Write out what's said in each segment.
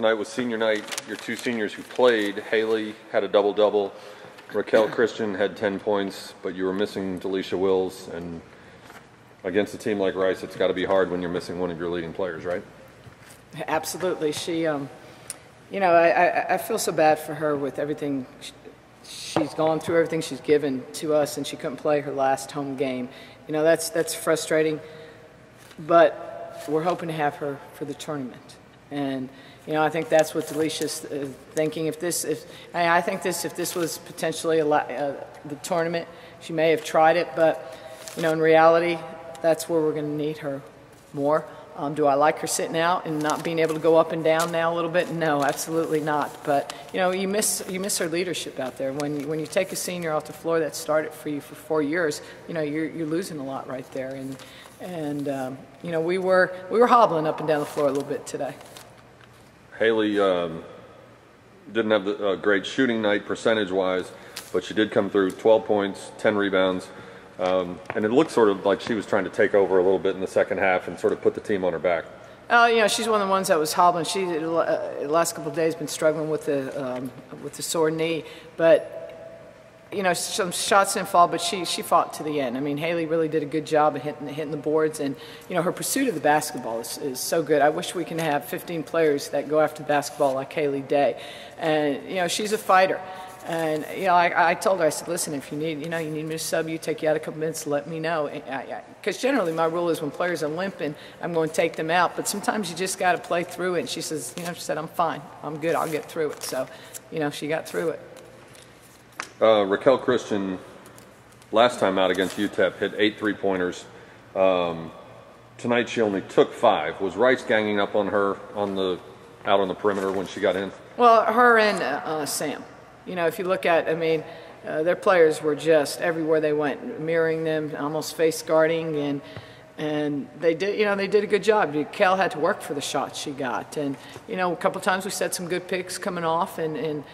Tonight was senior night. Your two seniors who played, Haley had a double-double. Raquel Kristin had 10 points, but you were missing Dedeisha Willis. And against a team like Rice, it's got to be hard when you're missing one of your leading players, right? Absolutely. She, you know, I feel so bad for her with everything. She's gone through everything she's given to us, and she couldn't play her last home game. You know, that's frustrating. But we're hoping to have her for the tournament. And you know, I think that's what Dedeisha's thinking. If this was potentially the tournament, she may have tried it. But you know, in reality, that's where we're going to need her more. Do I like her sitting out and not being able to go up and down now a little bit? No, absolutely not. But you know, you miss her leadership out there. When you take a senior off the floor that started for you for 4 years, you know, you're losing a lot right there. And you know, we were hobbling up and down the floor a little bit today. Haley didn't have a great shooting night percentage-wise, but she did come through 12 points, 10 rebounds, and it looked sort of like she was trying to take over a little bit in the second half and sort of put the team on her back. You know, she's one of the ones that was hobbling. She the last couple of days been struggling with the sore knee, but you know, some shots didn't fall, but she fought to the end. I mean, Haley really did a good job of hitting the boards, and you know, her pursuit of the basketball is so good. I wish we can have 15 players that go after the basketball like Haley Day. And you know, she's a fighter. And you know, I told her, I said, listen, if you need me to sub you, take you out a couple minutes, let me know. Because generally my rule is when players are limping, I'm going to take them out. But sometimes you just got to play through it. And she says, you know, she said, I'm fine, I'm good, I'll get through it. So, you know, she got through it. Raquel Kristin, last time out against UTEP, hit 8 3-pointers. Tonight she only took 5. Was Rice ganging up on her out on the perimeter when she got in? Well, her and Sam. You know, if you look at, I mean, their players were just everywhere they went, mirroring them, almost face guarding, and they did, you know, they did a good job. Raquel had to work for the shots she got, and you know, a couple times we set some good picks coming off, and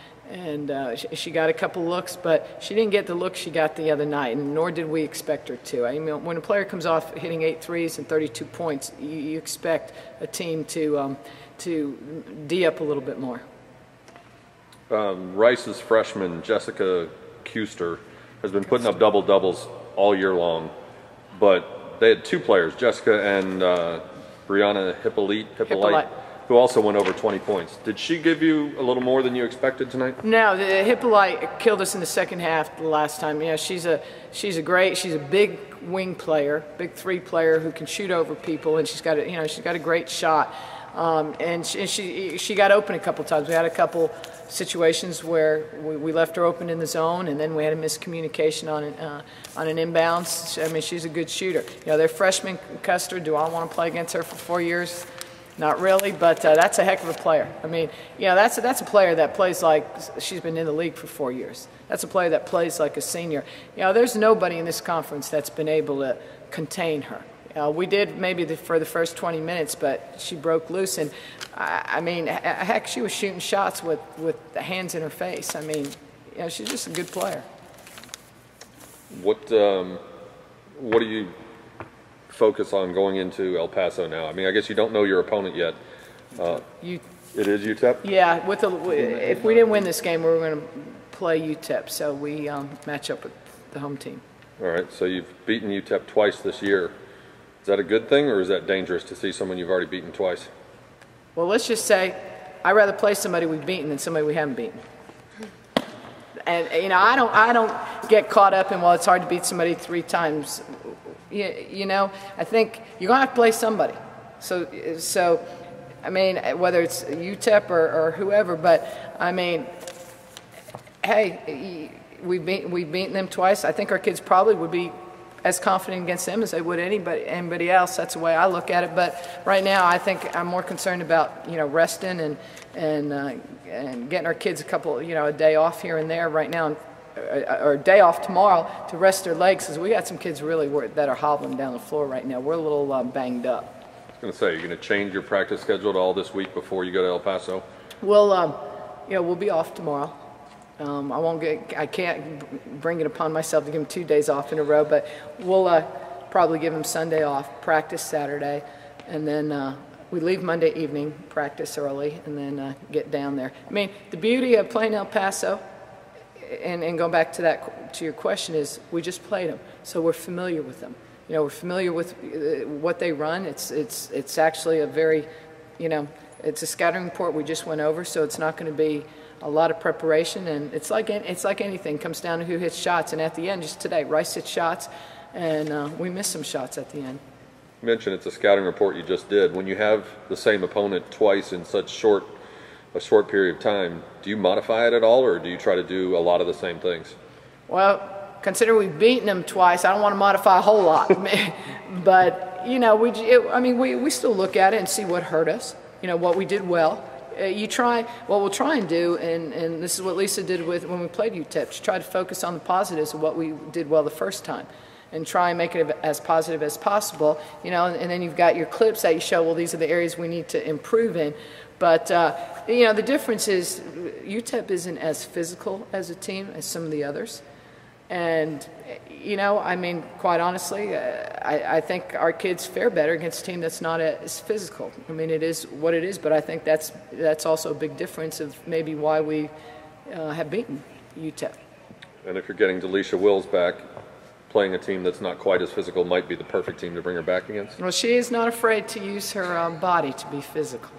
she got a couple looks, but she didn't get the look she got the other night, and nor did we expect her to. I mean, when a player comes off hitting 8 threes and 32 points, you expect a team to D up a little bit more. Rice's freshman, Jessica Kuester, has been putting up double-doubles all year long, but they had 2 players, Jessica and Brianna Hippolyte, who also went over 20 points. Did she give you a little more than you expected tonight? No, Hippolyte killed us in the second half the last time. You know, she's a big wing player, big 3 player who can shoot over people, and she's got a great shot. And she got open a couple times. We had a couple situations where we left her open in the zone, and then we had a miscommunication on an inbounds. I mean, she's a good shooter. You know, their freshman Kuester. Do I want to play against her for 4 years? Not really, but that's a heck of a player. I mean, you know, that's a player that plays like she's been in the league for 4 years. That's a player that plays like a senior. You know, there's nobody in this conference that's been able to contain her. We did maybe for the first 20 minutes, but she broke loose, and I mean, heck, she was shooting shots with the hands in her face. I mean, you know, she's just a good player. What do you focus on going into El Paso now? I mean, I guess you don't know your opponent yet. It is UTEP? Yeah, if we didn't win this game, we were going to play UTEP, so we match up with the home team. All right, so you've beaten UTEP twice this year. Is that a good thing, or is that dangerous to see someone you've already beaten twice? Well, let's just say I'd rather play somebody we've beaten than somebody we haven't beaten. And you know, I don't get caught up in, well, it's hard to beat somebody 3 times. You know, I think you're gonna have to play somebody. So I mean, whether it's UTEP or whoever, but I mean, hey, we've beaten them twice. I think our kids probably would be as confident against them as they would anybody else. That's the way I look at it. But right now, I think I'm more concerned about, you know, resting and getting our kids a day off here and there right now, or a day off tomorrow to rest their legs, because we got some kids really that are hobbling down the floor right now. We're a little banged up. I was going to say, you're going to change your practice schedule at all this week before you go to El Paso? We'll be off tomorrow. I can't bring it upon myself to give them 2 days off in a row, but we'll probably give them Sunday off, practice Saturday, and then we leave Monday evening, practice early, and then get down there. I mean, the beauty of playing El Paso, and going back to your question, is we just played them, so we're familiar with them. You know, we're familiar with what they run. It's actually a very, you know, it's a scouting report we just went over, so it's not going to be a lot of preparation. And it's like anything, it comes down to who hits shots. And at the end, just today, Rice hit shots, and we missed some shots at the end. You mentioned it's a scouting report you just did. When you have the same opponent twice in such a short period of time, do you modify it at all, or do you try to do a lot of the same things? Well, considering we've beaten them twice, I don't want to modify a whole lot. But, you know, we still look at it and see what hurt us, you know, what we did well. What we'll try and do, and this is what Lisa did when we played UTEP, she tried to focus on the positives of what we did well the first time and try and make it as positive as possible, you know, and then you've got your clips that you show, well, these are the areas we need to improve in. But, you know, the difference is UTEP isn't as physical as a team as some of the others. And, you know, I mean, quite honestly, I think our kids fare better against a team that's not as physical. I mean, it is what it is, but I think that's also a big difference of maybe why we have beaten UTEP. And if you're getting Dedeisha Willis back, playing a team that's not quite as physical might be the perfect team to bring her back against? Well, she is not afraid to use her body to be physical.